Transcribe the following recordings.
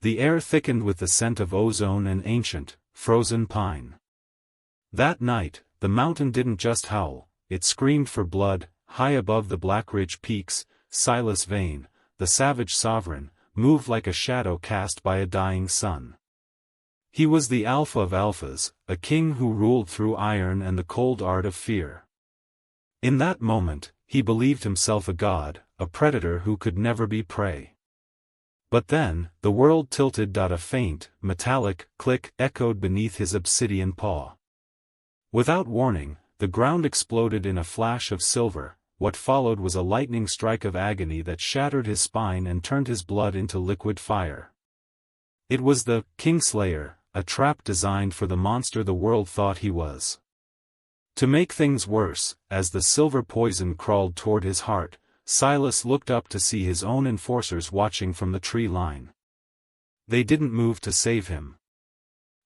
The air thickened with the scent of ozone and ancient, frozen pine. That night, the mountain didn't just howl, it screamed for blood. High above the Black Ridge peaks, Silas Vane, the savage sovereign, moved like a shadow cast by a dying sun. He was the alpha of alphas, a king who ruled through iron and the cold art of fear. In that moment, he believed himself a god, a predator who could never be prey. But then, the world tilted. A faint, metallic click echoed beneath his obsidian paw. Without warning, the ground exploded in a flash of silver. What followed was a lightning strike of agony that shattered his spine and turned his blood into liquid fire. It was the Kingslayer, a trap designed for the monster the world thought he was. To make things worse, as the silver poison crawled toward his heart, Silas looked up to see his own enforcers watching from the tree line. They didn't move to save him.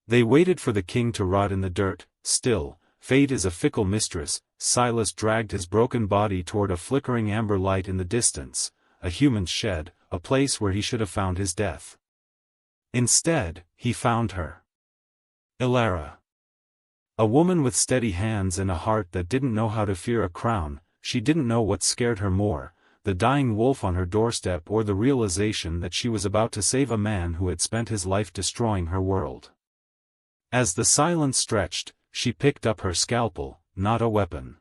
They waited for the king to rot in the dirt. Still, fate is a fickle mistress. Silas dragged his broken body toward a flickering amber light in the distance, a human shed, a place where he should have found his death. Instead, he found her. Elara. A woman with steady hands and a heart that didn't know how to fear a crown. She didn't know what scared her more, the dying wolf on her doorstep or the realization that she was about to save a man who had spent his life destroying her world. As the silence stretched, she picked up her scalpel, not a weapon.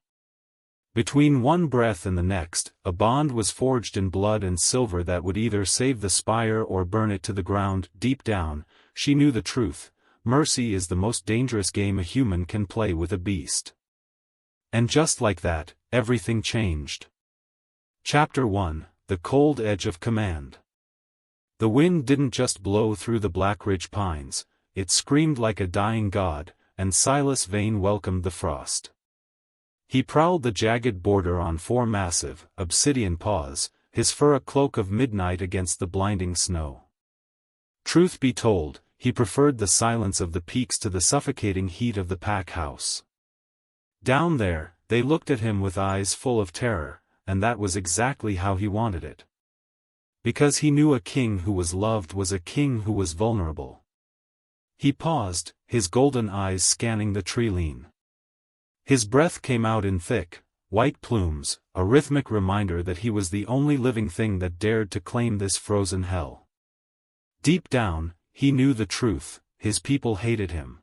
Between one breath and the next, a bond was forged in blood and silver that would either save the spire or burn it to the ground. Deep down, she knew the truth: mercy is the most dangerous game a human can play with a beast. And just like that, everything changed. Chapter 1: The Cold Edge of Command. The wind didn't just blow through the Black Ridge pines, it screamed like a dying god, and Silas Vane welcomed the frost. He prowled the jagged border on four massive, obsidian paws, his fur a cloak of midnight against the blinding snow. Truth be told, he preferred the silence of the peaks to the suffocating heat of the pack house. Down there, they looked at him with eyes full of terror, and that was exactly how he wanted it. Because he knew a king who was loved was a king who was vulnerable. He paused, his golden eyes scanning the tree-line. His breath came out in thick, white plumes, a rhythmic reminder that he was the only living thing that dared to claim this frozen hell. Deep down, he knew the truth: his people hated him.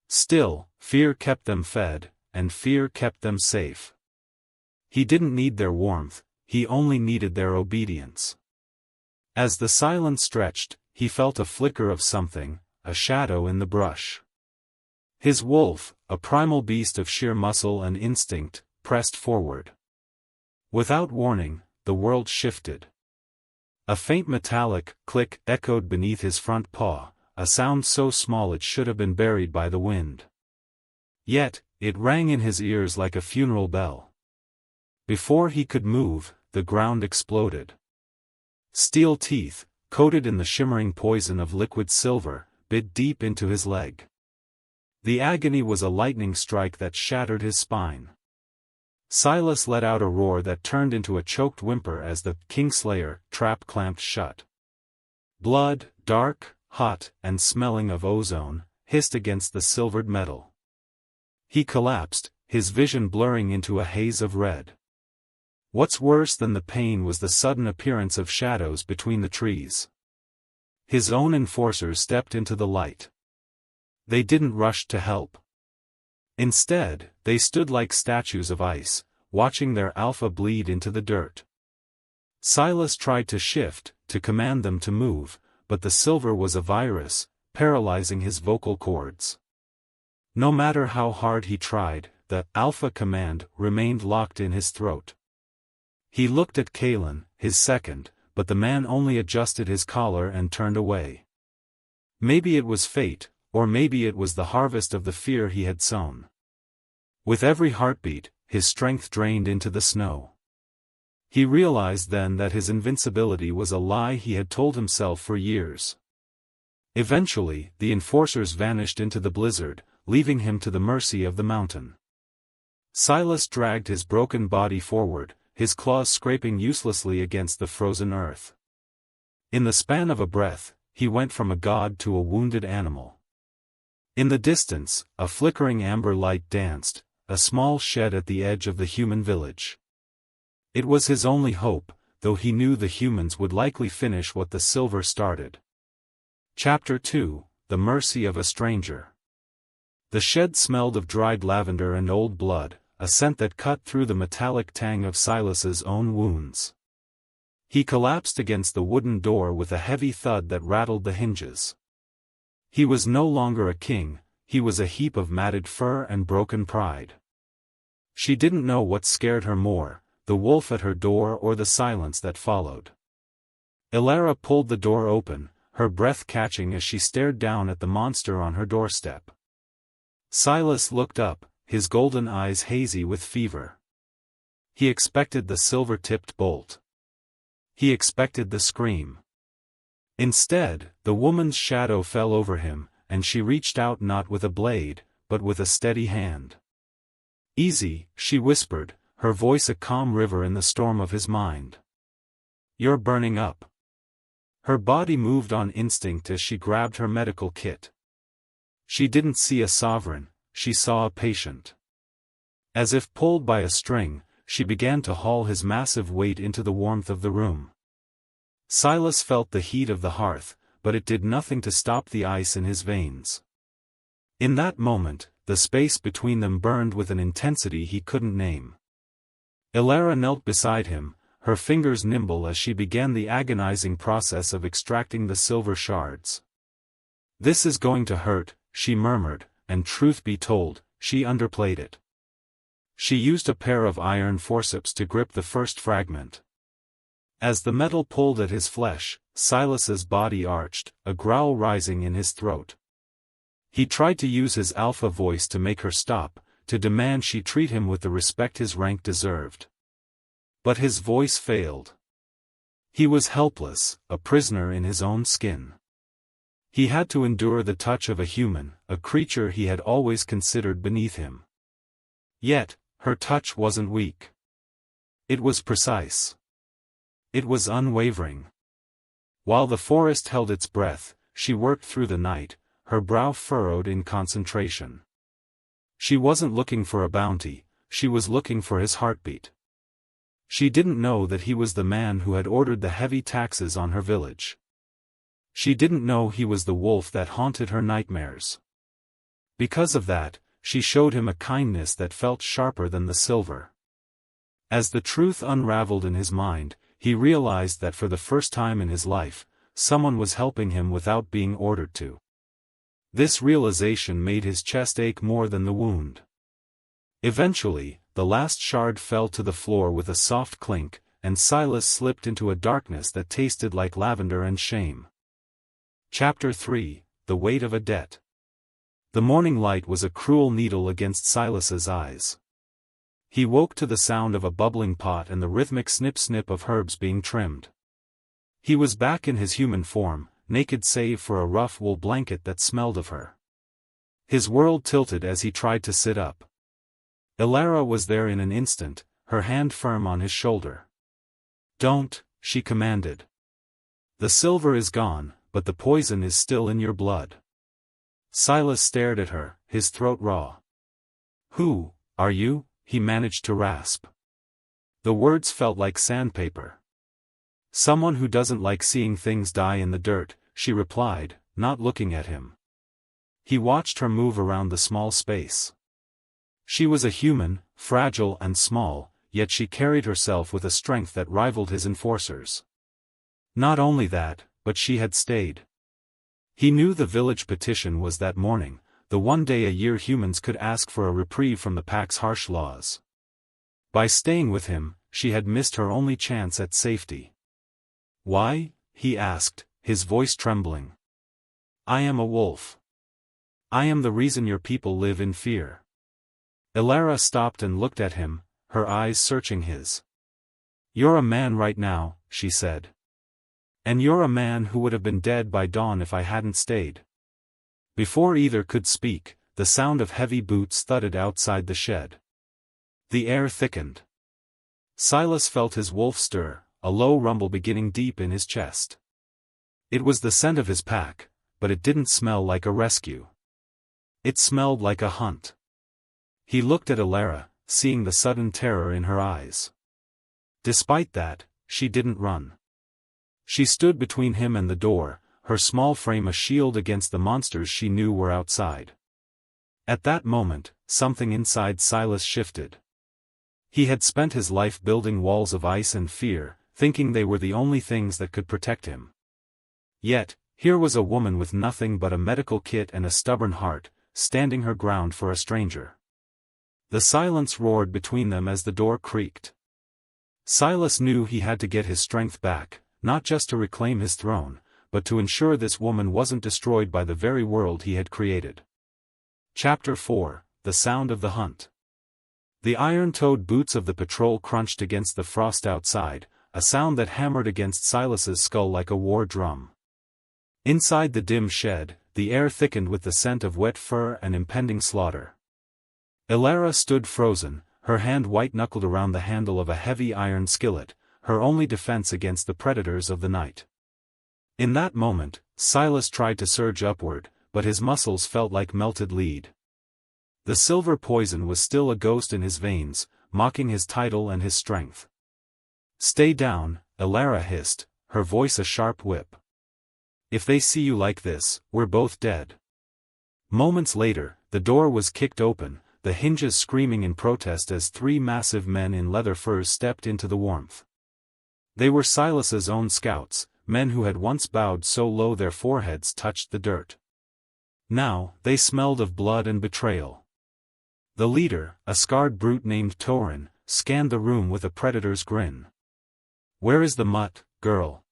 Still, fear kept them fed, and fear kept them safe. He didn't need their warmth, he only needed their obedience. As the silence stretched, he felt a flicker of something, a shadow in the brush. His wolf, a primal beast of sheer muscle and instinct, pressed forward. Without warning, the world shifted. A faint metallic click echoed beneath his front paw, a sound so small it should have been buried by the wind. Yet, it rang in his ears like a funeral bell. Before he could move, the ground exploded. Steel teeth, coated in the shimmering poison of liquid silver, bit deep into his leg. The agony was a lightning strike that shattered his spine. Silas let out a roar that turned into a choked whimper as the Kingslayer trap clamped shut. Blood, dark, hot, and smelling of ozone, hissed against the silvered metal. He collapsed, his vision blurring into a haze of red. What's worse than the pain was the sudden appearance of shadows between the trees. His own enforcers stepped into the light. They didn't rush to help. Instead, they stood like statues of ice, watching their alpha bleed into the dirt. Silas tried to shift, to command them to move, but the silver was a virus, paralyzing his vocal cords. No matter how hard he tried, the alpha command remained locked in his throat. He looked at Kalen, his second, but the man only adjusted his collar and turned away. Maybe it was fate, or maybe it was the harvest of the fear he had sown. With every heartbeat, his strength drained into the snow. He realized then that his invincibility was a lie he had told himself for years. Eventually, the enforcers vanished into the blizzard, leaving him to the mercy of the mountain. Silas dragged his broken body forward, his claws scraping uselessly against the frozen earth. In the span of a breath, he went from a god to a wounded animal. In the distance, a flickering amber light danced, a small shed at the edge of the human village. It was his only hope, though he knew the humans would likely finish what the silver started. Chapter 2: The Mercy of a Stranger. The shed smelled of dried lavender and old blood, a scent that cut through the metallic tang of Silas's own wounds. He collapsed against the wooden door with a heavy thud that rattled the hinges. He was no longer a king, he was a heap of matted fur and broken pride. She didn't know what scared her more, the wolf at her door or the silence that followed. Elara pulled the door open, her breath catching as she stared down at the monster on her doorstep. Silas looked up, his golden eyes hazy with fever. He expected the silver-tipped bolt. He expected the scream. Instead, the woman's shadow fell over him, and she reached out not with a blade, but with a steady hand. "Easy," she whispered, her voice a calm river in the storm of his mind. "You're burning up." Her body moved on instinct as she grabbed her medical kit. She didn't see a sovereign, she saw a patient. As if pulled by a string, she began to haul his massive weight into the warmth of the room. Silas felt the heat of the hearth, but it did nothing to stop the ice in his veins. In that moment, the space between them burned with an intensity he couldn't name. Elara knelt beside him, her fingers nimble as she began the agonizing process of extracting the silver shards. "This is going to hurt," she murmured, and truth be told, she underplayed it. She used a pair of iron forceps to grip the first fragment. As the metal pulled at his flesh, Silas's body arched, a growl rising in his throat. He tried to use his alpha voice to make her stop, to demand she treat him with the respect his rank deserved. But his voice failed. He was helpless, a prisoner in his own skin. He had to endure the touch of a human, a creature he had always considered beneath him. Yet, her touch wasn't weak. It was precise. It was unwavering. While the forest held its breath, she worked through the night, her brow furrowed in concentration. She wasn't looking for a bounty, she was looking for his heartbeat. She didn't know that he was the man who had ordered the heavy taxes on her village. She didn't know he was the wolf that haunted her nightmares. Because of that, she showed him a kindness that felt sharper than the silver. As the truth unraveled in his mind, he realized that for the first time in his life, someone was helping him without being ordered to. This realization made his chest ache more than the wound. Eventually, the last shard fell to the floor with a soft clink, and Silas slipped into a darkness that tasted like lavender and shame. Chapter 3: The Weight of a Debt. The morning light was a cruel needle against Silas's eyes. He woke to the sound of a bubbling pot and the rhythmic snip-snip of herbs being trimmed. He was back in his human form, naked save for a rough wool blanket that smelled of her. His world tilted as he tried to sit up. Elara was there in an instant, her hand firm on his shoulder. "Don't," she commanded. "The silver is gone, but the poison is still in your blood." Silas stared at her, his throat raw. "Who are you?" he managed to rasp. The words felt like sandpaper. "Someone who doesn't like seeing things die in the dirt," she replied, not looking at him. He watched her move around the small space. She was a human, fragile and small, yet she carried herself with a strength that rivaled his enforcers. Not only that, but she had stayed. He knew the village petition was that morning, the one day a year humans could ask for a reprieve from the pack's harsh laws. By staying with him, she had missed her only chance at safety. "Why?" he asked, his voice trembling. "I am a wolf. I am the reason your people live in fear." Elara stopped and looked at him, her eyes searching his. "You're a man right now," she said. "And you're a man who would have been dead by dawn if I hadn't stayed." Before either could speak, the sound of heavy boots thudded outside the shed. The air thickened. Silas felt his wolf stir, a low rumble beginning deep in his chest. It was the scent of his pack, but it didn't smell like a rescue. It smelled like a hunt. He looked at Elara, seeing the sudden terror in her eyes. Despite that, she didn't run. She stood between him and the door, her small frame a shield against the monsters she knew were outside. At that moment, something inside Silas shifted. He had spent his life building walls of ice and fear, thinking they were the only things that could protect him. Yet, here was a woman with nothing but a medical kit and a stubborn heart, standing her ground for a stranger. The silence roared between them as the door creaked. Silas knew he had to get his strength back, not just to reclaim his throne, but to ensure this woman wasn't destroyed by the very world he had created. Chapter 4: The Sound of the Hunt. The iron-toed boots of the patrol crunched against the frost outside, a sound that hammered against Silas's skull like a war drum. Inside the dim shed, the air thickened with the scent of wet fur and impending slaughter. Elara stood frozen, her hand white-knuckled around the handle of a heavy iron skillet, her only defense against the predators of the night. In that moment, Silas tried to surge upward, but his muscles felt like melted lead. The silver poison was still a ghost in his veins, mocking his title and his strength. "Stay down," Elara hissed, her voice a sharp whip. "If they see you like this, we're both dead." Moments later, the door was kicked open, the hinges screaming in protest as three massive men in leather furs stepped into the warmth. They were Silas's own scouts, men who had once bowed so low their foreheads touched the dirt. Now, they smelled of blood and betrayal. The leader, a scarred brute named Torin, scanned the room with a predator's grin. "Where is the Mutt, girl?"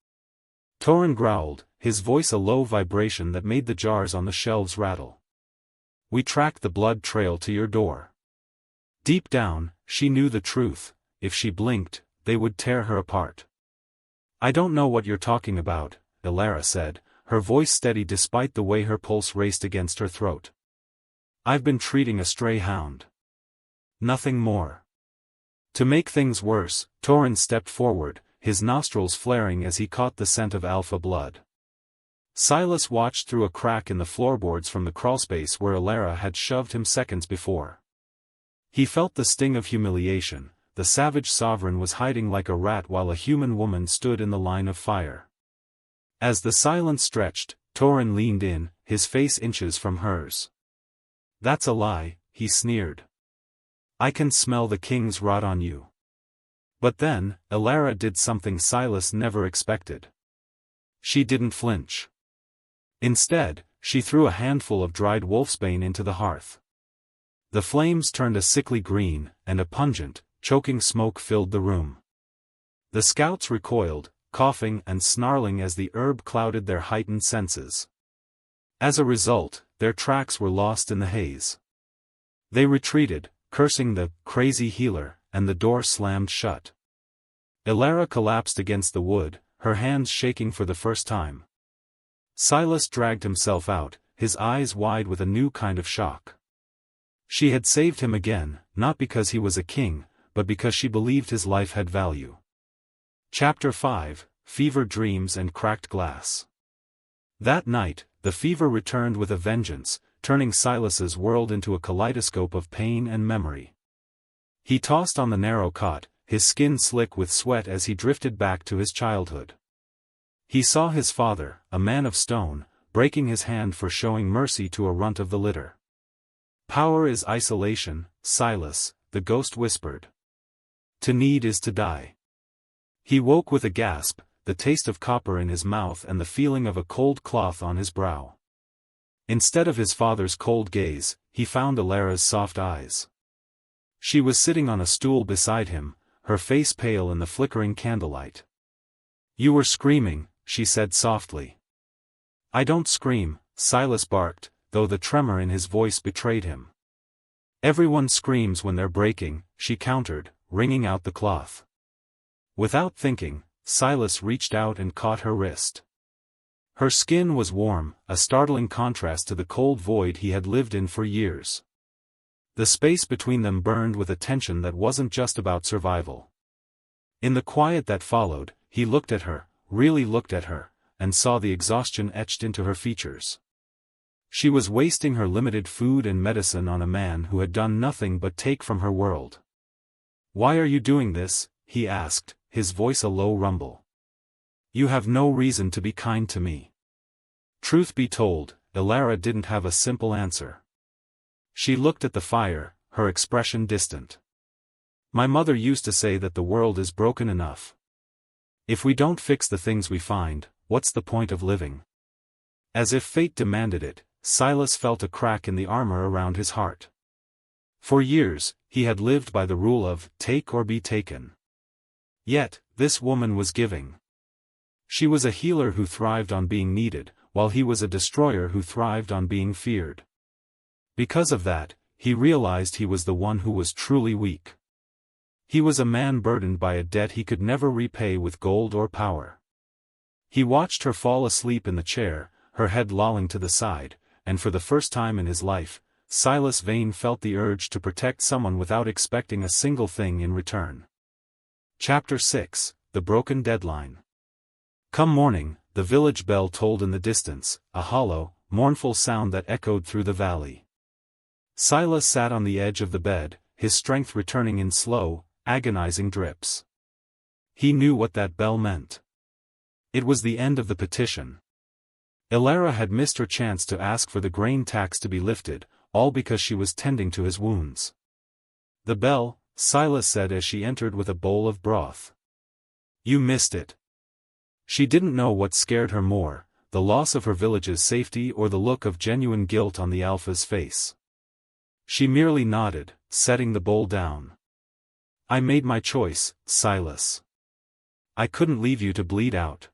Torin growled, his voice a low vibration that made the jars on the shelves rattle. "We tracked the blood trail to your door." Deep down, she knew the truth: if she blinked, they would tear her apart. "I don't know what you're talking about," Elara said, her voice steady despite the way her pulse raced against her throat. "I've been treating a stray hound. Nothing more." To make things worse, Torin stepped forward, his nostrils flaring as he caught the scent of alpha blood. Silas watched through a crack in the floorboards from the crawlspace where Elara had shoved him seconds before. He felt the sting of humiliation. The savage sovereign was hiding like a rat while a human woman stood in the line of fire. As the silence stretched, Torin leaned in, his face inches from hers. "That's a lie," he sneered. "I can smell the king's rot on you." But then, Elara did something Silas never expected. She didn't flinch. Instead, she threw a handful of dried wolfsbane into the hearth. The flames turned a sickly green, and a pungent, choking smoke filled the room. The scouts recoiled, coughing and snarling as the herb clouded their heightened senses. As a result, their tracks were lost in the haze. They retreated, cursing the crazy healer, and the door slammed shut. Elara collapsed against the wood, her hands shaking for the first time. Silas dragged himself out, his eyes wide with a new kind of shock. She had saved him again, not because he was a king, but because she believed his life had value. Chapter 5: Fever Dreams and Cracked Glass. That night, the fever returned with a vengeance, turning Silas's world into a kaleidoscope of pain and memory. He tossed on the narrow cot, his skin slick with sweat as he drifted back to his childhood. He saw his father, a man of stone, breaking his hand for showing mercy to a runt of the litter. "Power is isolation, Silas," the ghost whispered. "To need is to die." He woke with a gasp, the taste of copper in his mouth and the feeling of a cold cloth on his brow. Instead of his father's cold gaze, he found Elara's soft eyes. She was sitting on a stool beside him, her face pale in the flickering candlelight. "You were screaming," she said softly. "I don't scream," Silas barked, though the tremor in his voice betrayed him. "Everyone screams when they're breaking," she countered, wringing out the cloth. Without thinking, Silas reached out and caught her wrist. Her skin was warm, a startling contrast to the cold void he had lived in for years. The space between them burned with a tension that wasn't just about survival. In the quiet that followed, he looked at her, really looked at her, and saw the exhaustion etched into her features. She was wasting her limited food and medicine on a man who had done nothing but take from her world. "Why are you doing this?" he asked, his voice a low rumble. "You have no reason to be kind to me." Truth be told, Elara didn't have a simple answer. She looked at the fire, her expression distant. "My mother used to say that the world is broken enough. If we don't fix the things we find, what's the point of living?" As if fate demanded it, Silas felt a crack in the armor around his heart. For years, he had lived by the rule of, take or be taken. Yet, this woman was giving. She was a healer who thrived on being needed, while he was a destroyer who thrived on being feared. Because of that, he realized he was the one who was truly weak. He was a man burdened by a debt he could never repay with gold or power. He watched her fall asleep in the chair, her head lolling to the side, and for the first time in his life, Silas Vane felt the urge to protect someone without expecting a single thing in return. Chapter 6: The Broken Deadline. Come morning, the village bell tolled in the distance, a hollow, mournful sound that echoed through the valley. Silas sat on the edge of the bed, his strength returning in slow, agonizing drips. He knew what that bell meant. It was the end of the petition. Elara had missed her chance to ask for the grain tax to be lifted, all because she was tending to his wounds. "The bell," Silas said as she entered with a bowl of broth. "You missed it." She didn't know what scared her more, the loss of her village's safety or the look of genuine guilt on the Alpha's face. She merely nodded, setting the bowl down. "I made my choice, Silas. I couldn't leave you to bleed out."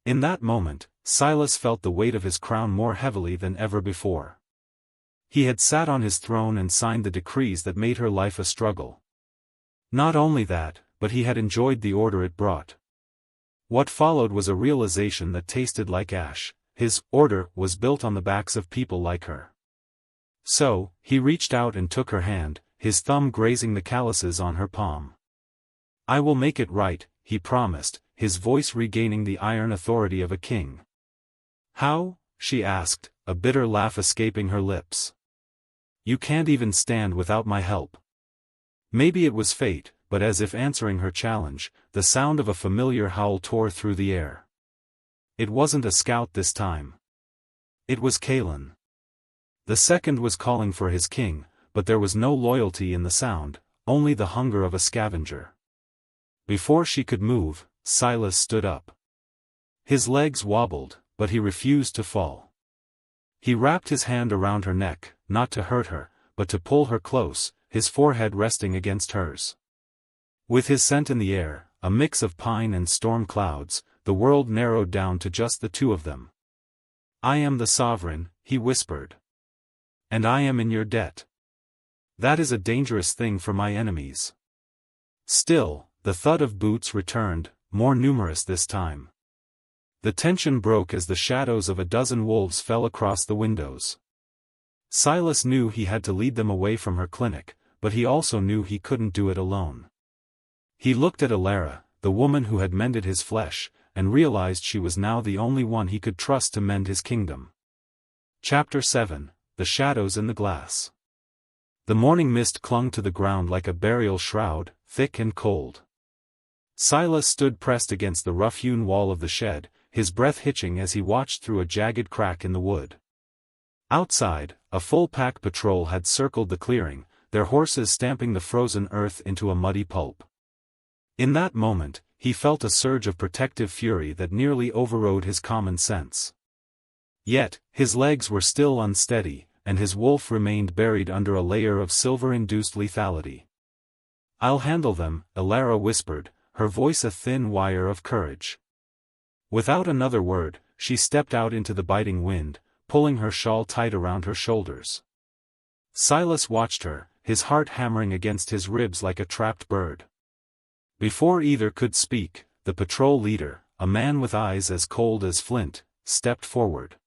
In that moment, Silas felt the weight of his crown more heavily than ever before. He had sat on his throne and signed the decrees that made her life a struggle. Not only that, but he had enjoyed the order it brought. What followed was a realization that tasted like ash: his order was built on the backs of people like her. So, he reached out and took her hand, his thumb grazing the calluses on her palm. "I will make it right," he promised, his voice regaining the iron authority of a king. "How?" she asked, a bitter laugh escaping her lips. "You can't even stand without my help." Maybe it was fate, but as if answering her challenge, the sound of a familiar howl tore through the air. It wasn't a scout this time. It was Kalen. The second was calling for his king, but there was no loyalty in the sound, only the hunger of a scavenger. Before she could move, Silas stood up. His legs wobbled, but he refused to fall. He wrapped his hand around her neck, not to hurt her, but to pull her close, his forehead resting against hers. With his scent in the air, a mix of pine and storm clouds, the world narrowed down to just the two of them. "I am the sovereign," he whispered. "And I am in your debt. That is a dangerous thing for my enemies." Still, the thud of boots returned, more numerous this time. The tension broke as the shadows of a dozen wolves fell across the windows. Silas knew he had to lead them away from her clinic, but he also knew he couldn't do it alone. He looked at Elara, the woman who had mended his flesh, and realized she was now the only one he could trust to mend his kingdom. Chapter 7: The Shadows in the Glass. The morning mist clung to the ground like a burial shroud, thick and cold. Silas stood pressed against the rough-hewn wall of the shed, his breath hitching as he watched through a jagged crack in the wood. Outside, a full-pack patrol had circled the clearing, their horses stamping the frozen earth into a muddy pulp. In that moment, he felt a surge of protective fury that nearly overrode his common sense. Yet, his legs were still unsteady, and his wolf remained buried under a layer of silver-induced lethality. "I'll handle them," Elara whispered, her voice a thin wire of courage. Without another word, she stepped out into the biting wind, pulling her shawl tight around her shoulders. Silas watched her, his heart hammering against his ribs like a trapped bird. Before either could speak, the patrol leader, a man with eyes as cold as flint, stepped forward.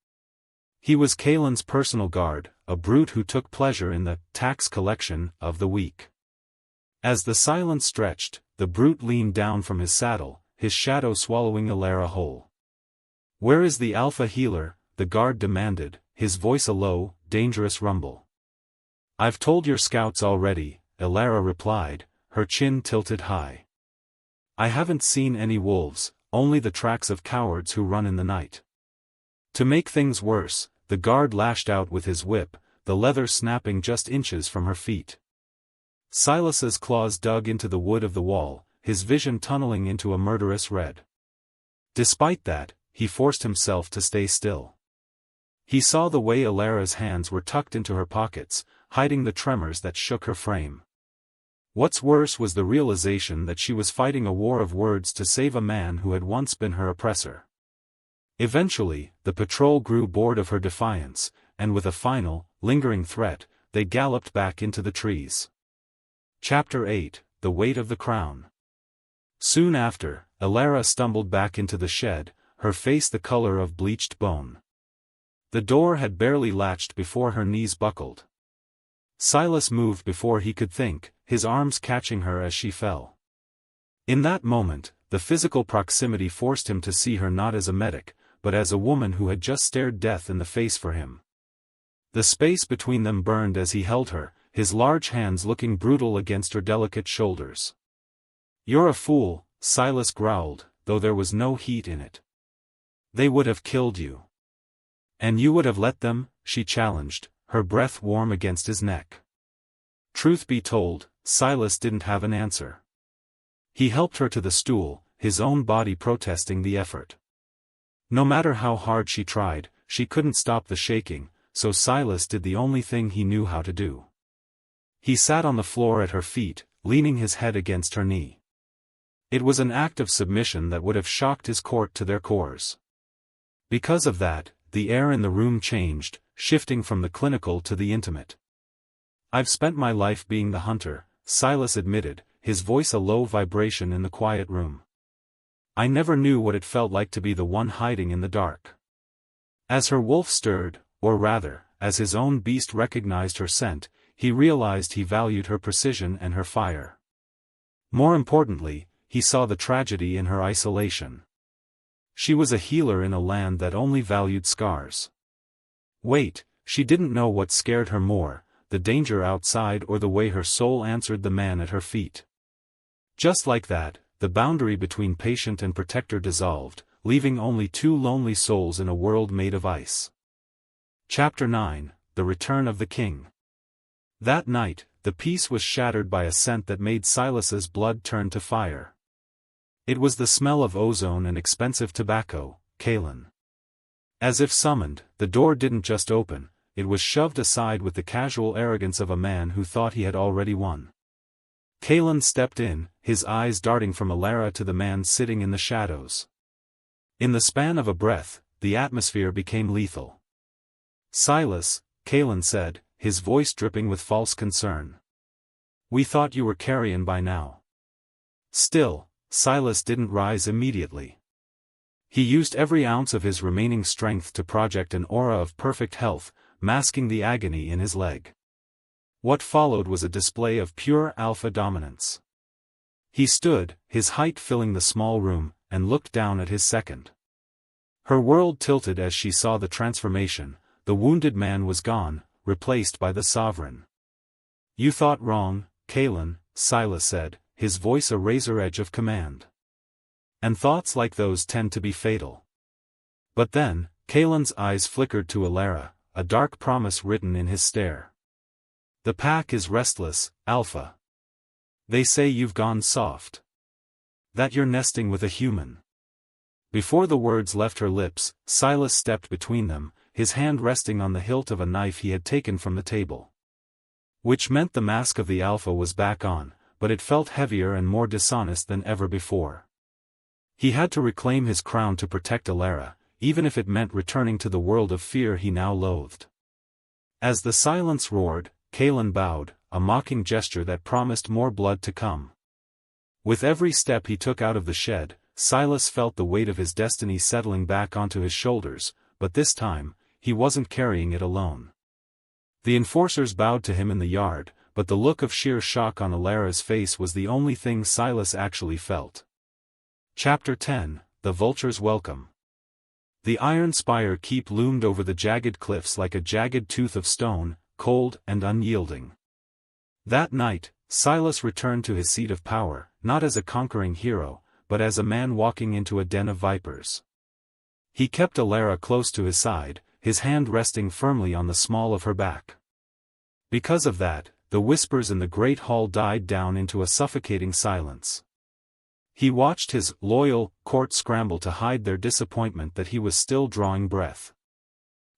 He was Kalen's personal guard, a brute who took pleasure in the tax collection of the weak. As the silence stretched, the brute leaned down from his saddle, his shadow swallowing Elara whole. "Where is the Alpha Healer?" the guard demanded, his voice a low, dangerous rumble. "I've told your scouts already," Elara replied, her chin tilted high. "I haven't seen any wolves, only the tracks of cowards who run in the night." To make things worse, the guard lashed out with his whip, the leather snapping just inches from her feet. Silas's claws dug into the wood of the wall, his vision tunneling into a murderous red. Despite that, he forced himself to stay still. He saw the way Elara's hands were tucked into her pockets, hiding the tremors that shook her frame. What's worse was the realization that she was fighting a war of words to save a man who had once been her oppressor. Eventually, the patrol grew bored of her defiance, and with a final, lingering threat, they galloped back into the trees. Chapter 8: The Weight of the Crown. Soon after, Elara stumbled back into the shed, her face the color of bleached bone. The door had barely latched before her knees buckled. Silas moved before he could think, his arms catching her as she fell. In that moment, the physical proximity forced him to see her not as a medic, but as a woman who had just stared death in the face for him. The space between them burned as he held her, his large hands looking brutal against her delicate shoulders. "You're a fool," Silas growled, though there was no heat in it. "They would have killed you." "And you would have let them?" she challenged, her breath warm against his neck. Truth be told, Silas didn't have an answer. He helped her to the stool, his own body protesting the effort. No matter how hard she tried, she couldn't stop the shaking, so Silas did the only thing he knew how to do. He sat on the floor at her feet, leaning his head against her knee. It was an act of submission that would have shocked his court to their cores. Because of that, the air in the room changed, shifting from the clinical to the intimate. "I've spent my life being the hunter," Silas admitted, his voice a low vibration in the quiet room. "I never knew what it felt like to be the one hiding in the dark." As her wolf stirred, or rather, as his own beast recognized her scent, he realized he valued her precision and her fire. More importantly, he saw the tragedy in her isolation. She was a healer in a land that only valued scars. Wait, she didn't know what scared her more, the danger outside or the way her soul answered the man at her feet. Just like that, the boundary between patient and protector dissolved, leaving only two lonely souls in a world made of ice. Chapter 9: The Return of the King. That night, the peace was shattered by a scent that made Silas's blood turn to fire. It was the smell of ozone and expensive tobacco, Kaelin. As if summoned, the door didn't just open, it was shoved aside with the casual arrogance of a man who thought he had already won. Kaelin stepped in, his eyes darting from Elara to the man sitting in the shadows. In the span of a breath, the atmosphere became lethal. "Silas," Kaelin said, his voice dripping with false concern. "We thought you were carrion by now." Still, Silas didn't rise immediately. He used every ounce of his remaining strength to project an aura of perfect health, masking the agony in his leg. What followed was a display of pure alpha dominance. He stood, his height filling the small room, and looked down at his second. Her world tilted as she saw the transformation. The wounded man was gone, replaced by the sovereign. "You thought wrong, Kaelin," Silas said, his voice a razor edge of command. "And thoughts like those tend to be fatal." But then, Kaelin's eyes flickered to Elara, a dark promise written in his stare. "The pack is restless, Alpha. They say you've gone soft. That you're nesting with a human." Before the words left her lips, Silas stepped between them, his hand resting on the hilt of a knife he had taken from the table. Which meant the mask of the Alpha was back on, but it felt heavier and more dishonest than ever before. He had to reclaim his crown to protect Elara, even if it meant returning to the world of fear he now loathed. As the silence roared, Kaelin bowed, a mocking gesture that promised more blood to come. With every step he took out of the shed, Silas felt the weight of his destiny settling back onto his shoulders, but this time, he wasn't carrying it alone. The enforcers bowed to him in the yard, but the look of sheer shock on Elara's face was the only thing Silas actually felt. Chapter 10: The Vulture's Welcome. The iron spire keep loomed over the jagged cliffs like a jagged tooth of stone, cold and unyielding. That night, Silas returned to his seat of power, not as a conquering hero, but as a man walking into a den of vipers. He kept Elara close to his side, his hand resting firmly on the small of her back. Because of that, the whispers in the great hall died down into a suffocating silence. He watched his loyal court scramble to hide their disappointment that he was still drawing breath.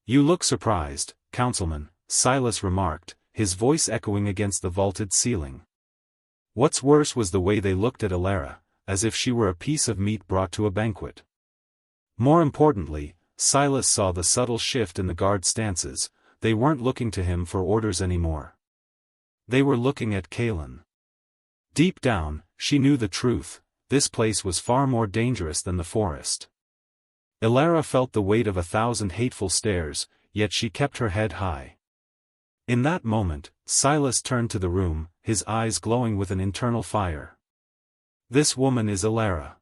"You look surprised, councilman," Silas remarked, his voice echoing against the vaulted ceiling. What's worse was the way they looked at Elara, as if she were a piece of meat brought to a banquet. More importantly, Silas saw the subtle shift in the guard stances. They weren't looking to him for orders anymore. They were looking at Kaelin. Deep down, she knew the truth. This place was far more dangerous than the forest. Elara felt the weight of 1,000 hateful stares, yet she kept her head high. In that moment, Silas turned to the room, his eyes glowing with an internal fire. "This woman is Elara.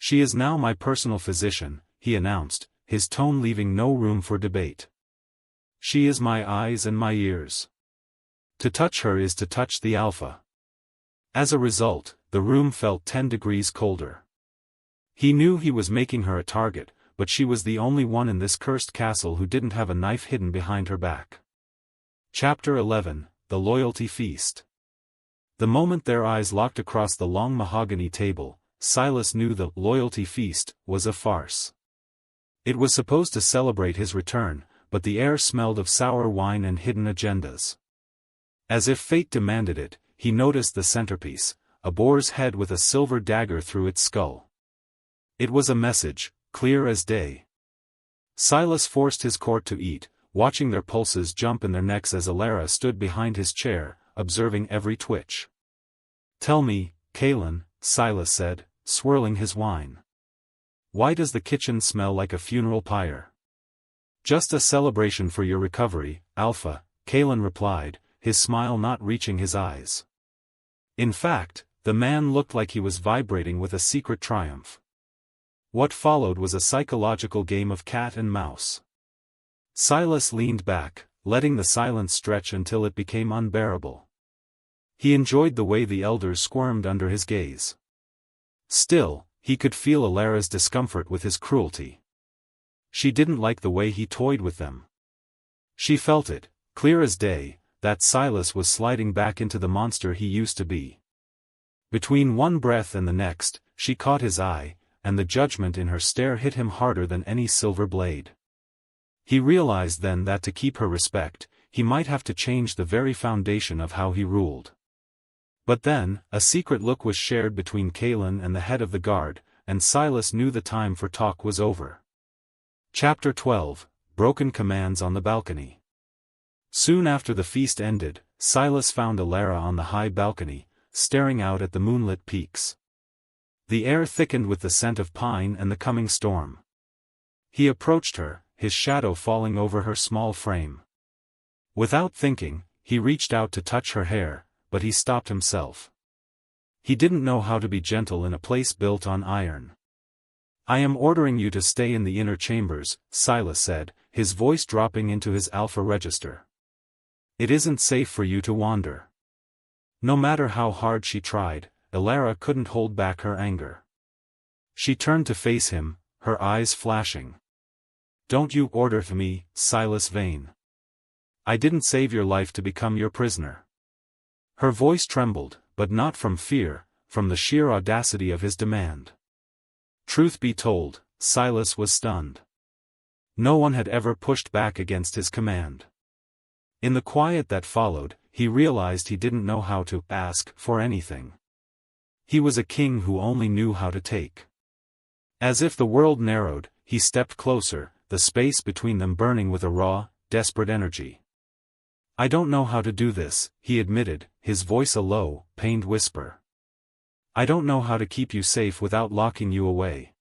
She is now my personal physician," he announced, his tone leaving no room for debate. "She is my eyes and my ears. To touch her is to touch the Alpha." As a result, the room felt 10 degrees colder. He knew he was making her a target, but she was the only one in this cursed castle who didn't have a knife hidden behind her back. Chapter 11, The Loyalty Feast. The moment their eyes locked across the long mahogany table, Silas knew the loyalty feast was a farce. It was supposed to celebrate his return, but the air smelled of sour wine and hidden agendas. As if fate demanded it, he noticed the centerpiece, a boar's head with a silver dagger through its skull. It was a message, clear as day. Silas forced his court to eat, watching their pulses jump in their necks as Elara stood behind his chair, observing every twitch. "Tell me, Kaelin," Silas said, swirling his wine. "Why does the kitchen smell like a funeral pyre?" "Just a celebration for your recovery, Alpha," Kaelin replied, his smile not reaching his eyes. In fact, the man looked like he was vibrating with a secret triumph. What followed was a psychological game of cat and mouse. Silas leaned back, letting the silence stretch until it became unbearable. He enjoyed the way the elders squirmed under his gaze. Still, he could feel Elara's discomfort with his cruelty. She didn't like the way he toyed with them. She felt it, clear as day, that Silas was sliding back into the monster he used to be. Between one breath and the next, she caught his eye, and the judgment in her stare hit him harder than any silver blade. He realized then that to keep her respect, he might have to change the very foundation of how he ruled. But then, a secret look was shared between Kaelin and the head of the guard, and Silas knew the time for talk was over. Chapter 12, Broken Commands on the Balcony. Soon after the feast ended, Silas found Elara on the high balcony, staring out at the moonlit peaks. The air thickened with the scent of pine and the coming storm. He approached her, his shadow falling over her small frame. Without thinking, he reached out to touch her hair, but he stopped himself. He didn't know how to be gentle in a place built on iron. "I am ordering you to stay in the inner chambers," Silas said, his voice dropping into his alpha register. "It isn't safe for you to wander." No matter how hard she tried, Elara couldn't hold back her anger. She turned to face him, her eyes flashing. "Don't you order me, Silas Vane. I didn't save your life to become your prisoner." Her voice trembled, but not from fear, from the sheer audacity of his demand. Truth be told, Silas was stunned. No one had ever pushed back against his command. In the quiet that followed, he realized he didn't know how to ask for anything. He was a king who only knew how to take. As if the world narrowed, he stepped closer, the space between them burning with a raw, desperate energy. "I don't know how to do this," he admitted, his voice a low, pained whisper. "I don't know how to keep you safe without locking you away."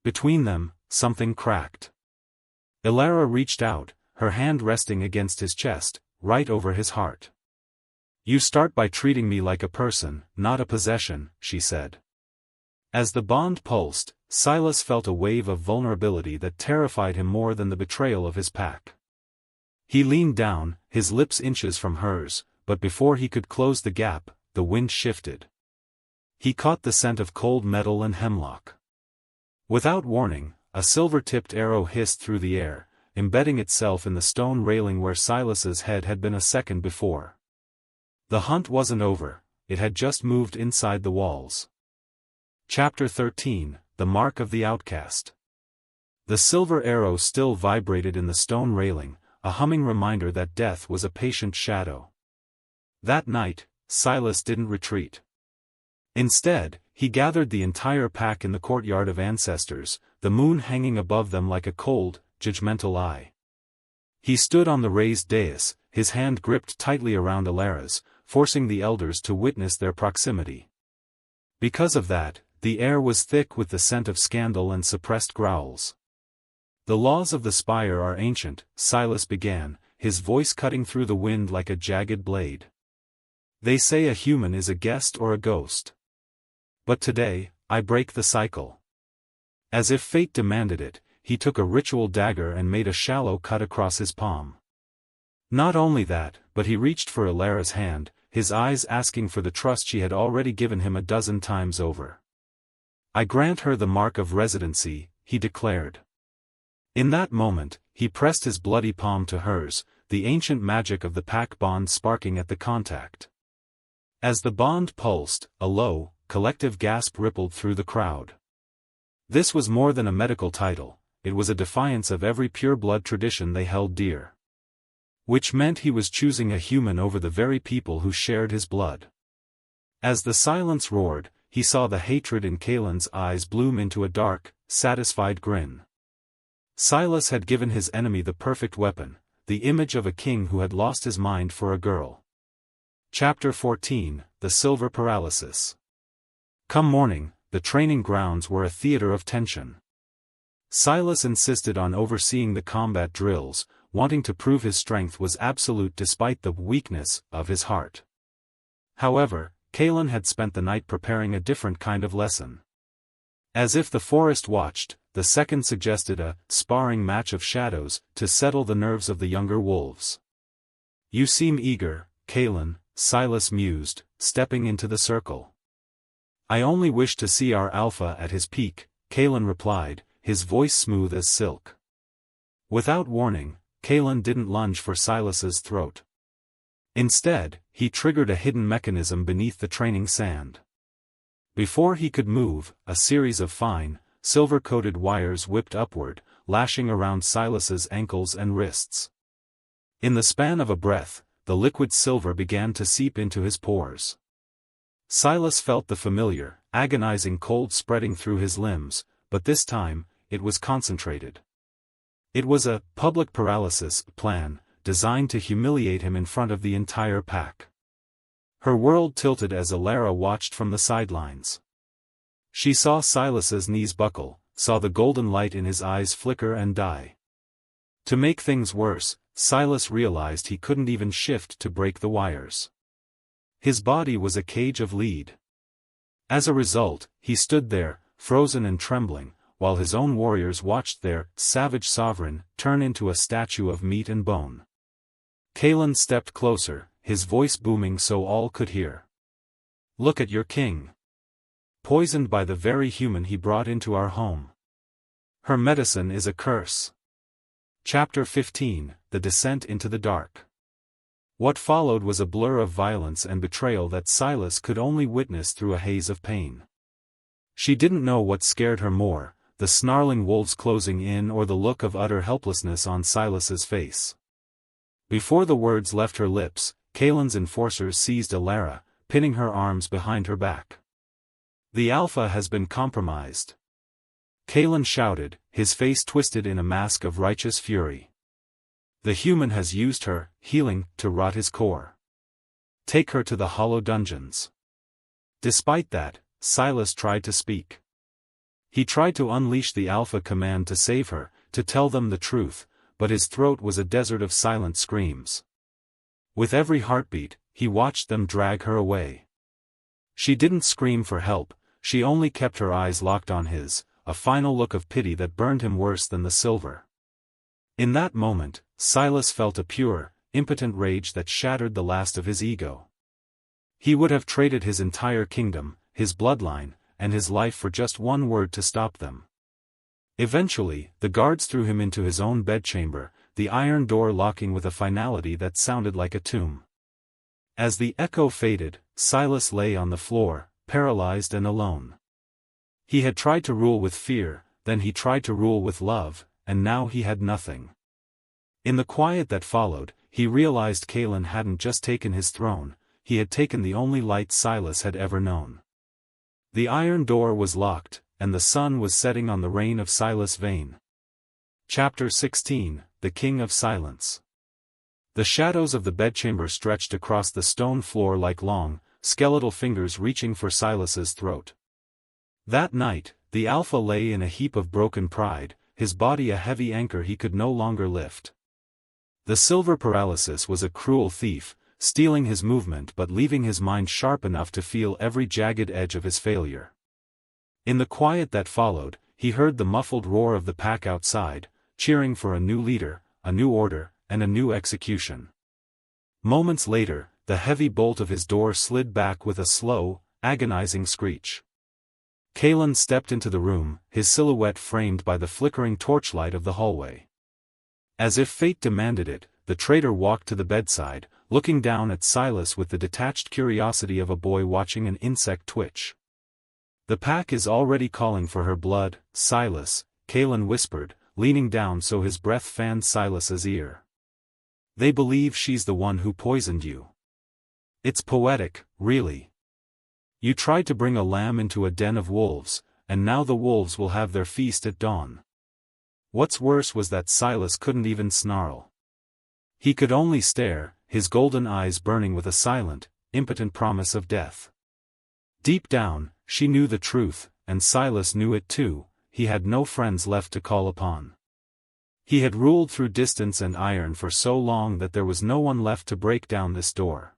Between them, something cracked. Elara reached out, her hand resting against his chest, right over his heart. "You start by treating me like a person, not a possession," she said. As the bond pulsed, Silas felt a wave of vulnerability that terrified him more than the betrayal of his pack. He leaned down, his lips inches from hers, but before he could close the gap, the wind shifted. He caught the scent of cold metal and hemlock. Without warning, a silver-tipped arrow hissed through the air, embedding itself in the stone railing where Silas's head had been a second before. The hunt wasn't over, it had just moved inside the walls. Chapter 13, The Mark of the Outcast. The silver arrow still vibrated in the stone railing, a humming reminder that death was a patient shadow. That night, Silas didn't retreat. Instead, he gathered the entire pack in the courtyard of ancestors, the moon hanging above them like a cold, judgmental eye. He stood on the raised dais, his hand gripped tightly around Elara's, forcing the elders to witness their proximity. Because of that, the air was thick with the scent of scandal and suppressed growls. The laws of the Spire are ancient, Silas began, his voice cutting through the wind like a jagged blade. They say a human is a guest or a ghost. But today, I break the cycle. As if fate demanded it, he took a ritual dagger and made a shallow cut across his palm. Not only that, but he reached for Elara's hand, his eyes asking for the trust she had already given him a dozen times over. I grant her the mark of residency, he declared. In that moment, he pressed his bloody palm to hers, the ancient magic of the pack bond sparking at the contact. As the bond pulsed, a low, collective gasp rippled through the crowd. This was more than a medical title, it was a defiance of every pure-blood tradition they held dear. Which meant he was choosing a human over the very people who shared his blood. As the silence roared, he saw the hatred in Kaelin's eyes bloom into a dark, satisfied grin. Silas had given his enemy the perfect weapon, the image of a king who had lost his mind for a girl. Chapter 14, The Silver Paralysis. Come morning, the training grounds were a theater of tension. Silas insisted on overseeing the combat drills, wanting to prove his strength was absolute despite the weakness of his heart. However, Kaelin had spent the night preparing a different kind of lesson. As if the forest watched, the second suggested a sparring match of shadows to settle the nerves of the younger wolves. You seem eager, Kaelin, Silas mused, stepping into the circle. I only wish to see our alpha at his peak, Kaelin replied, his voice smooth as silk. Without warning, Kaelin didn't lunge for Silas's throat. Instead, he triggered a hidden mechanism beneath the training sand. Before he could move, a series of fine, silver-coated wires whipped upward, lashing around Silas's ankles and wrists. In the span of a breath, the liquid silver began to seep into his pores. Silas felt the familiar, agonizing cold spreading through his limbs, but this time, it was concentrated. It was a public paralysis plan, designed to humiliate him in front of the entire pack. Her world tilted as Elara watched from the sidelines. She saw Silas's knees buckle, saw the golden light in his eyes flicker and die. To make things worse, Silas realized he couldn't even shift to break the wires. His body was a cage of lead. As a result, he stood there, frozen and trembling, while his own warriors watched their savage sovereign turn into a statue of meat and bone. Kaelin stepped closer, his voice booming so all could hear. Look at your king. Poisoned by the very human he brought into our home. Her medicine is a curse. Chapter 15, The Descent into the Dark. What followed was a blur of violence and betrayal that Silas could only witness through a haze of pain. She didn't know what scared her more, the snarling wolves closing in or the look of utter helplessness on Silas's face. Before the words left her lips, Kaelin's enforcers seized Elara, pinning her arms behind her back. The Alpha has been compromised. Kaelin shouted, his face twisted in a mask of righteous fury. The human has used her, healing, to rot his core. Take her to the hollow dungeons. Despite that, Silas tried to speak. He tried to unleash the Alpha command to save her, to tell them the truth, but his throat was a desert of silent screams. With every heartbeat, he watched them drag her away. She didn't scream for help, she only kept her eyes locked on his, a final look of pity that burned him worse than the silver. In that moment, Silas felt a pure, impotent rage that shattered the last of his ego. He would have traded his entire kingdom, his bloodline, and his life for just one word to stop them. Eventually, the guards threw him into his own bedchamber, the iron door locking with a finality that sounded like a tomb. As the echo faded, Silas lay on the floor, paralyzed and alone. He had tried to rule with fear, then he tried to rule with love, and now he had nothing. In the quiet that followed, he realized Kaelin hadn't just taken his throne, he had taken the only light Silas had ever known. The iron door was locked, and the sun was setting on the reign of Silas Vane. Chapter 16, The King of Silence. The shadows of the bedchamber stretched across the stone floor like long, skeletal fingers reaching for Silas's throat. That night, the Alpha lay in a heap of broken pride, his body a heavy anchor he could no longer lift. The silver paralysis was a cruel thief, stealing his movement but leaving his mind sharp enough to feel every jagged edge of his failure. In the quiet that followed, he heard the muffled roar of the pack outside, cheering for a new leader, a new order, and a new execution. Moments later, the heavy bolt of his door slid back with a slow, agonizing screech. Kaelin stepped into the room, his silhouette framed by the flickering torchlight of the hallway. As if fate demanded it, the traitor walked to the bedside, looking down at Silas with the detached curiosity of a boy watching an insect twitch. "The pack is already calling for her blood, Silas," Kaelin whispered, leaning down so his breath fanned Silas's ear. "They believe she's the one who poisoned you. It's poetic, really. You tried to bring a lamb into a den of wolves, and now the wolves will have their feast at dawn." What's worse was that Silas couldn't even snarl. He could only stare, his golden eyes burning with a silent, impotent promise of death. Deep down, she knew the truth, and Silas knew it too, he had no friends left to call upon. He had ruled through distance and iron for so long that there was no one left to break down this door.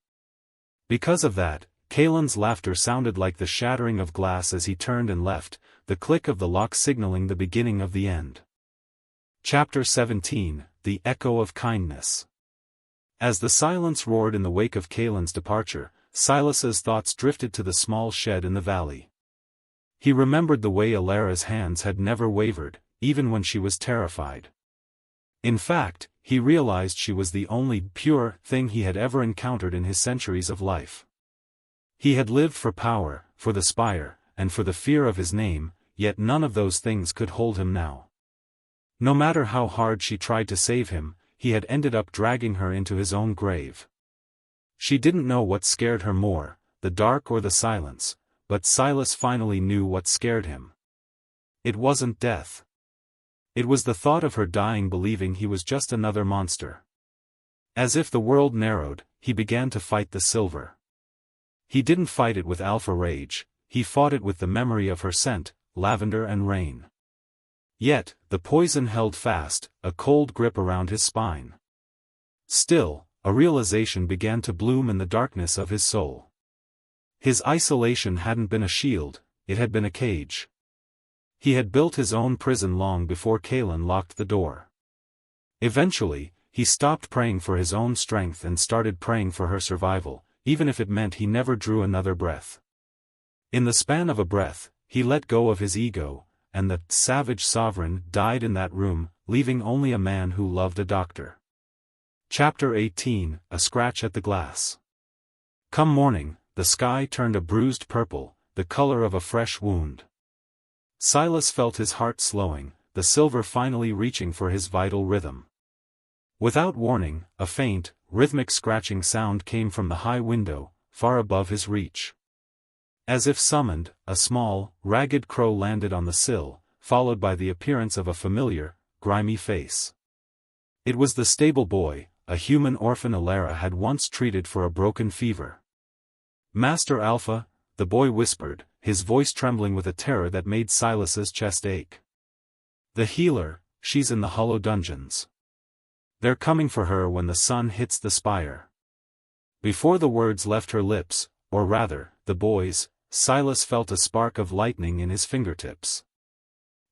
Because of that, Kaelin's laughter sounded like the shattering of glass as he turned and left, the click of the lock signaling the beginning of the end. Chapter 17, The Echo of Kindness. As the silence roared in the wake of Kaelin's departure, Silas's thoughts drifted to the small shed in the valley. He remembered the way Elara's hands had never wavered, even when she was terrified. In fact, he realized she was the only pure thing he had ever encountered in his centuries of life. He had lived for power, for the Spire, and for the fear of his name, yet none of those things could hold him now. No matter how hard she tried to save him, he had ended up dragging her into his own grave. She didn't know what scared her more, the dark or the silence, but Silas finally knew what scared him. It wasn't death. It was the thought of her dying believing he was just another monster. As if the world narrowed, he began to fight the silver. He didn't fight it with alpha rage, he fought it with the memory of her scent, lavender and rain. Yet, the poison held fast, a cold grip around his spine. Still, a realization began to bloom in the darkness of his soul. His isolation hadn't been a shield, it had been a cage. He had built his own prison long before Kaelin locked the door. Eventually, he stopped praying for his own strength and started praying for her survival, even if it meant he never drew another breath. In the span of a breath, he let go of his ego, and the savage sovereign died in that room, leaving only a man who loved a doctor. Chapter 18, A Scratch at the Glass. Come morning, the sky turned a bruised purple, the color of a fresh wound. Silas felt his heart slowing, the silver finally reaching for his vital rhythm. Without warning, a faint, rhythmic scratching sound came from the high window, far above his reach. As if summoned, a small, ragged crow landed on the sill, followed by the appearance of a familiar, grimy face. It was the stable boy, a human orphan Elara had once treated for a broken fever. "Master Alpha," the boy whispered, his voice trembling with a terror that made Silas's chest ache. "The healer, she's in the hollow dungeons. They're coming for her when the sun hits the spire." Before the words left her lips, or rather, the boy's, Silas felt a spark of lightning in his fingertips.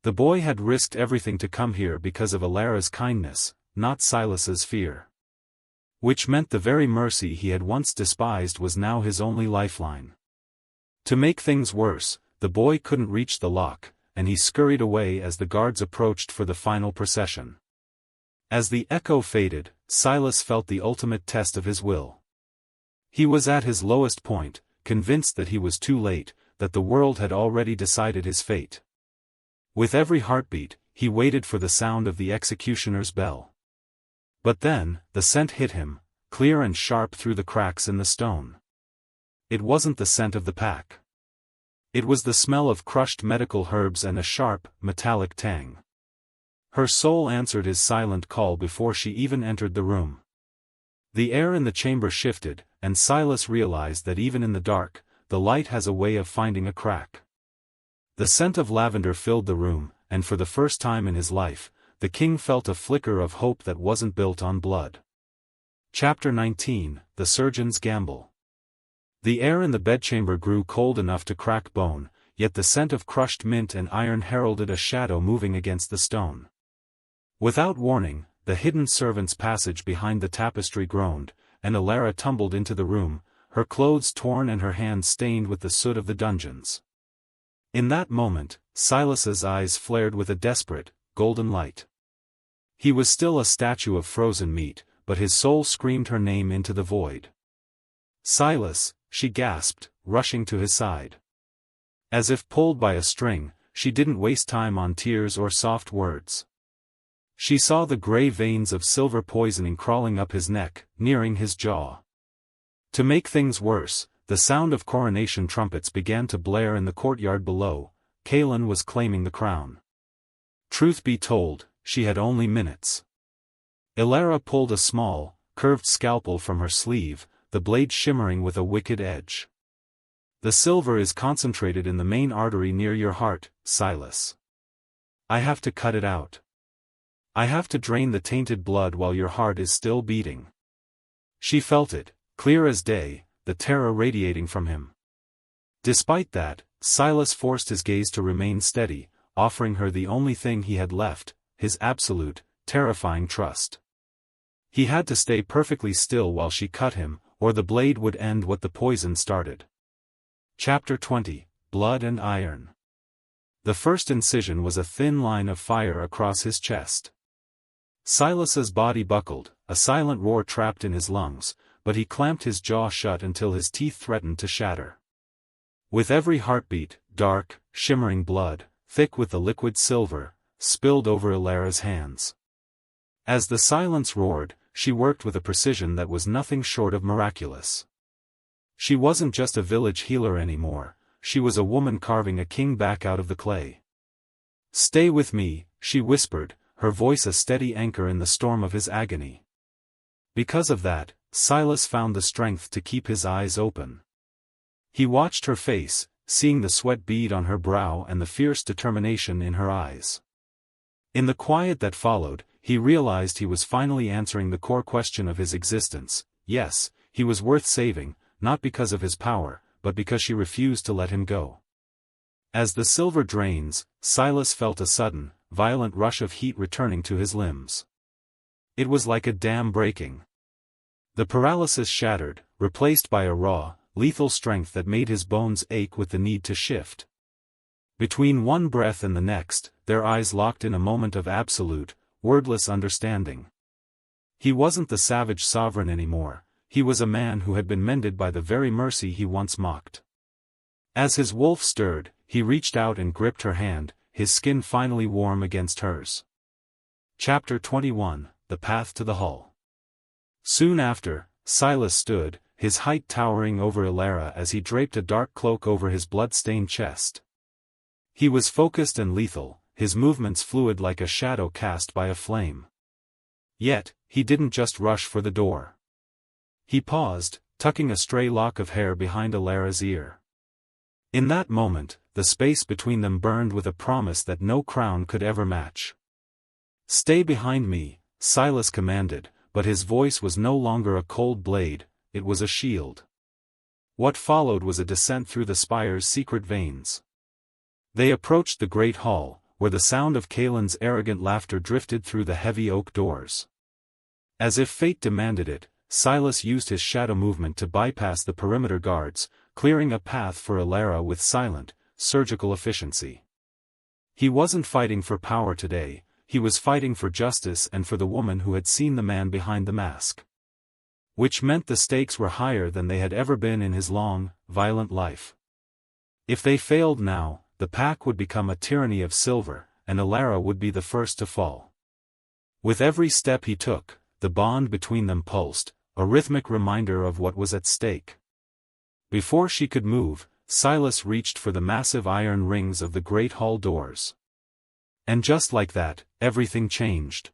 The boy had risked everything to come here because of Elara's kindness, not Silas's fear. Which meant the very mercy he had once despised was now his only lifeline. To make things worse, the boy couldn't reach the lock, and he scurried away as the guards approached for the final procession. As the echo faded, Silas felt the ultimate test of his will. He was at his lowest point, convinced that he was too late, that the world had already decided his fate. With every heartbeat, he waited for the sound of the executioner's bell. But then, the scent hit him, clear and sharp through the cracks in the stone. It wasn't the scent of the pack. It was the smell of crushed medical herbs and a sharp, metallic tang. Her soul answered his silent call before she even entered the room. The air in the chamber shifted, and Silas realized that even in the dark, the light has a way of finding a crack. The scent of lavender filled the room, and for the first time in his life, the king felt a flicker of hope that wasn't built on blood. Chapter 19, The Surgeon's Gamble. The air in the bedchamber grew cold enough to crack bone, yet the scent of crushed mint and iron heralded a shadow moving against the stone. Without warning, the hidden servant's passage behind the tapestry groaned, and Elara tumbled into the room, her clothes torn and her hands stained with the soot of the dungeons. In that moment, Silas's eyes flared with a desperate, golden light. He was still a statue of frozen meat, but his soul screamed her name into the void. "Silas," she gasped, rushing to his side. As if pulled by a string, she didn't waste time on tears or soft words. She saw the gray veins of silver poisoning crawling up his neck, nearing his jaw. To make things worse, the sound of coronation trumpets began to blare in the courtyard below. Kaelin was claiming the crown. Truth be told, she had only minutes. Elara pulled a small, curved scalpel from her sleeve, the blade shimmering with a wicked edge. "The silver is concentrated in the main artery near your heart, Silas. I have to cut it out. I have to drain the tainted blood while your heart is still beating." She felt it, clear as day, the terror radiating from him. Despite that, Silas forced his gaze to remain steady, offering her the only thing he had left, his absolute, terrifying trust. He had to stay perfectly still while she cut him, or the blade would end what the poison started. Chapter 20, Blood and Iron. The first incision was a thin line of fire across his chest. Silas's body buckled, a silent roar trapped in his lungs, but he clamped his jaw shut until his teeth threatened to shatter. With every heartbeat, dark, shimmering blood, thick with the liquid silver, spilled over Elara's hands. As the silence roared, she worked with a precision that was nothing short of miraculous. She wasn't just a village healer anymore, she was a woman carving a king back out of the clay. "Stay with me," she whispered, her voice a steady anchor in the storm of his agony. Because of that, Silas found the strength to keep his eyes open. He watched her face, seeing the sweat bead on her brow and the fierce determination in her eyes. In the quiet that followed, he realized he was finally answering the core question of his existence. Yes, he was worth saving, not because of his power, but because she refused to let him go. As the silver drains, Silas felt a sudden, violent rush of heat returning to his limbs. It was like a dam breaking. The paralysis shattered, replaced by a raw, lethal strength that made his bones ache with the need to shift. Between one breath and the next, their eyes locked in a moment of absolute, wordless understanding. He wasn't the savage sovereign anymore, he was a man who had been mended by the very mercy he once mocked. As his wolf stirred, he reached out and gripped her hand, his skin finally warm against hers. Chapter 21, The Path to the Hull. Soon after, Silas stood, his height towering over Elara as he draped a dark cloak over his blood-stained chest. He was focused and lethal, his movements fluid like a shadow cast by a flame. Yet, he didn't just rush for the door. He paused, tucking a stray lock of hair behind Elara's ear. In that moment, the space between them burned with a promise that no crown could ever match. "Stay behind me," Silas commanded, but his voice was no longer a cold blade, it was a shield. What followed was a descent through the spire's secret veins. They approached the great hall, where the sound of Kaelin's arrogant laughter drifted through the heavy oak doors. As if fate demanded it, Silas used his shadow movement to bypass the perimeter guards, clearing a path for Elara with silent, surgical efficiency. He wasn't fighting for power today, he was fighting for justice and for the woman who had seen the man behind the mask. Which meant the stakes were higher than they had ever been in his long, violent life. If they failed now, the pack would become a tyranny of silver, and Elara would be the first to fall. With every step he took, the bond between them pulsed, a rhythmic reminder of what was at stake. Before she could move, Silas reached for the massive iron rings of the great hall doors. And just like that, everything changed.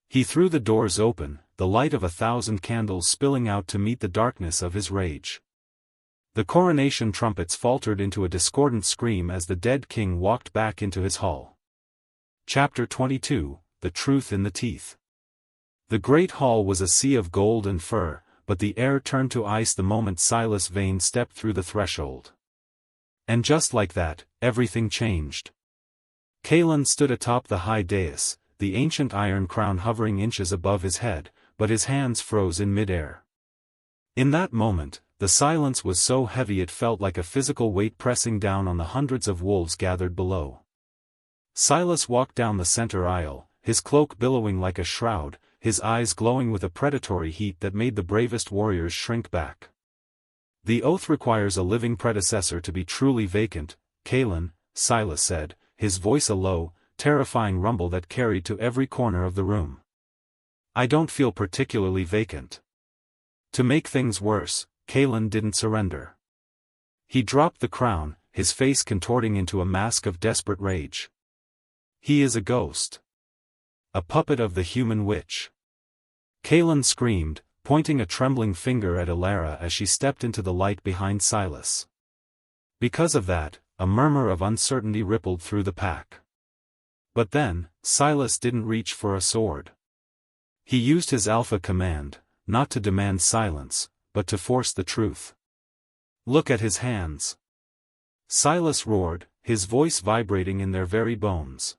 He threw the doors open, the light of 1,000 candles spilling out to meet the darkness of his rage. The coronation trumpets faltered into a discordant scream as the dead king walked back into his hall. Chapter 22, The Truth in the Teeth. The great hall was a sea of gold and fur, but the air turned to ice the moment Silas Vane stepped through the threshold. And just like that, everything changed. Kaelin stood atop the high dais, the ancient iron crown hovering inches above his head, but his hands froze in mid-air. In that moment, the silence was so heavy it felt like a physical weight pressing down on the hundreds of wolves gathered below. Silas walked down the center aisle, his cloak billowing like a shroud, his eyes glowing with a predatory heat that made the bravest warriors shrink back. The oath requires a living predecessor to be truly vacant, Kaelin, Silas said, his voice a low, terrifying rumble that carried to every corner of the room. I don't feel particularly vacant. To make things worse, Kaelin didn't surrender. He dropped the crown, his face contorting into a mask of desperate rage. He is a ghost. A puppet of the human witch. Kaelin screamed, pointing a trembling finger at Elara as she stepped into the light behind Silas. Because of that, a murmur of uncertainty rippled through the pack. But then, Silas didn't reach for a sword. He used his alpha command, not to demand silence, but to force the truth. Look at his hands. Silas roared, his voice vibrating in their very bones.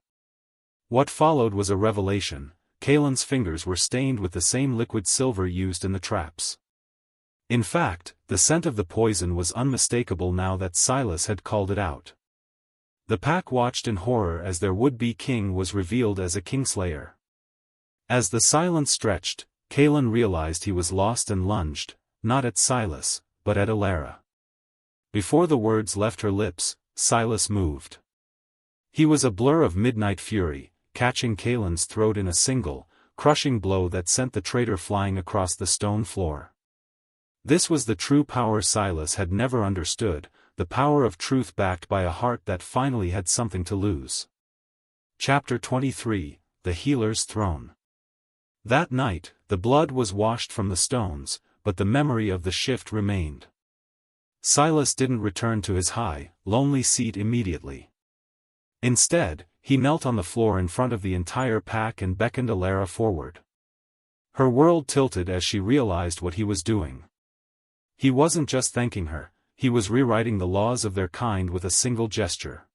What followed was a revelation. Kaelin's fingers were stained with the same liquid silver used in the traps. In fact, the scent of the poison was unmistakable now that Silas had called it out. The pack watched in horror as their would-be king was revealed as a kingslayer. As the silence stretched, Kaelin realized he was lost and lunged, not at Silas, but at Elara. Before the words left her lips, Silas moved. He was a blur of midnight fury, catching Kaelin's throat in a single, crushing blow that sent the traitor flying across the stone floor. This was the true power Silas had never understood, the power of truth backed by a heart that finally had something to lose. Chapter 23, The Healer's Throne. That night, the blood was washed from the stones, but the memory of the shift remained. Silas didn't return to his high, lonely seat immediately. Instead, he knelt on the floor in front of the entire pack and beckoned Elara forward. Her world tilted as she realized what he was doing. He wasn't just thanking her, he was rewriting the laws of their kind with a single gesture.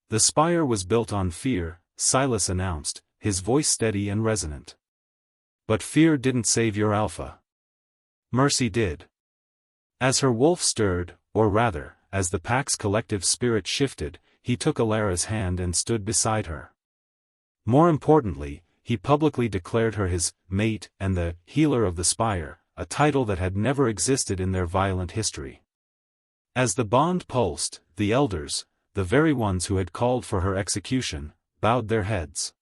The Spire was built on fear, Silas announced, his voice steady and resonant. But fear didn't save your alpha. Mercy did. As her wolf stirred, or rather, as the pack's collective spirit shifted, he took Elara's hand and stood beside her. More importantly, he publicly declared her his mate and the healer of the Spire, a title that had never existed in their violent history. As the bond pulsed, the elders, the very ones who had called for her execution, bowed their heads.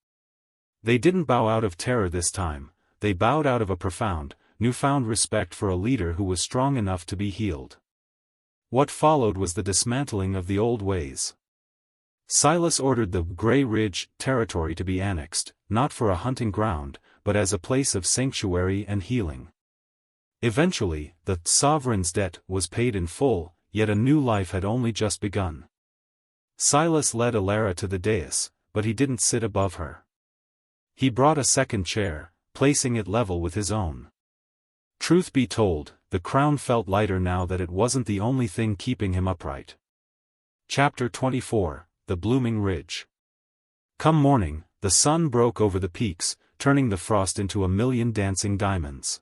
They didn't bow out of terror this time, they bowed out of a profound, newfound respect for a leader who was strong enough to be healed. What followed was the dismantling of the old ways. Silas ordered the Grey Ridge territory to be annexed, not for a hunting ground, but as a place of sanctuary and healing. Eventually, the sovereign's debt was paid in full, yet a new life had only just begun. Silas led Elara to the dais, but he didn't sit above her. He brought a second chair, placing it level with his own. Truth be told, the crown felt lighter now that it wasn't the only thing keeping him upright. Chapter 24, The Blooming Ridge. Come morning, the sun broke over the peaks, turning the frost into a million dancing diamonds.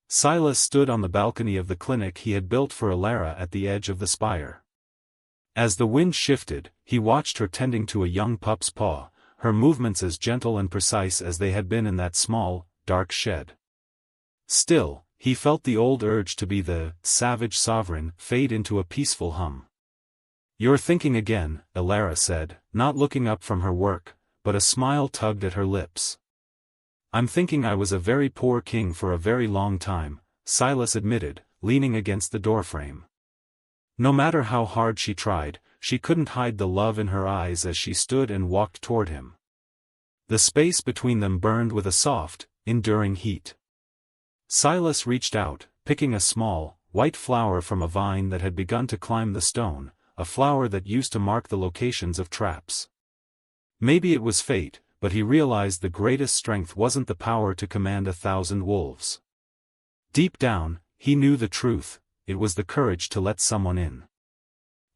Silas stood on the balcony of the clinic he had built for Elara at the edge of the spire. As the wind shifted, he watched her tending to a young pup's paw, her movements as gentle and precise as they had been in that small, dark shed. Still, he felt the old urge to be the savage sovereign fade into a peaceful hum. "You're thinking again," Elara said, not looking up from her work, but a smile tugged at her lips. "I'm thinking I was a very poor king for a very long time," Silas admitted, leaning against the doorframe. No matter how hard she tried, she couldn't hide the love in her eyes as she stood and walked toward him. The space between them burned with a soft, enduring heat. Silas reached out, picking a small, white flower from a vine that had begun to climb the stone, a flower that used to mark the locations of traps. Maybe it was fate, but he realized the greatest strength wasn't the power to command 1,000 wolves. Deep down, he knew the truth, it was the courage to let someone in.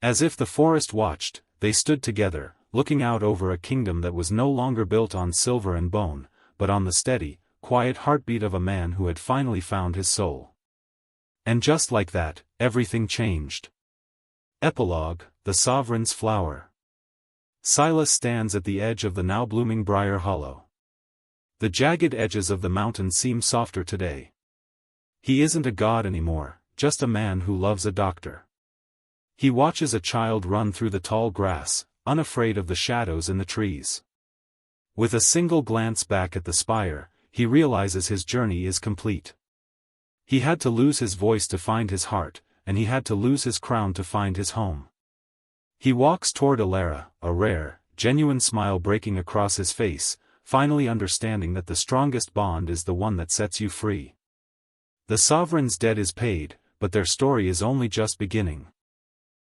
As if the forest watched, they stood together, looking out over a kingdom that was no longer built on silver and bone, but on the steady, quiet heartbeat of a man who had finally found his soul. And just like that, everything changed. Epilogue, The Sovereign's Flower. Silas stands at the edge of the now blooming briar hollow. The jagged edges of the mountain seem softer today. He isn't a god anymore, just a man who loves a doctor. He watches a child run through the tall grass, unafraid of the shadows in the trees. With a single glance back at the spire, he realizes his journey is complete. He had to lose his voice to find his heart, and he had to lose his crown to find his home. He walks toward Elara, a rare, genuine smile breaking across his face, finally understanding that the strongest bond is the one that sets you free. The sovereign's debt is paid, but their story is only just beginning.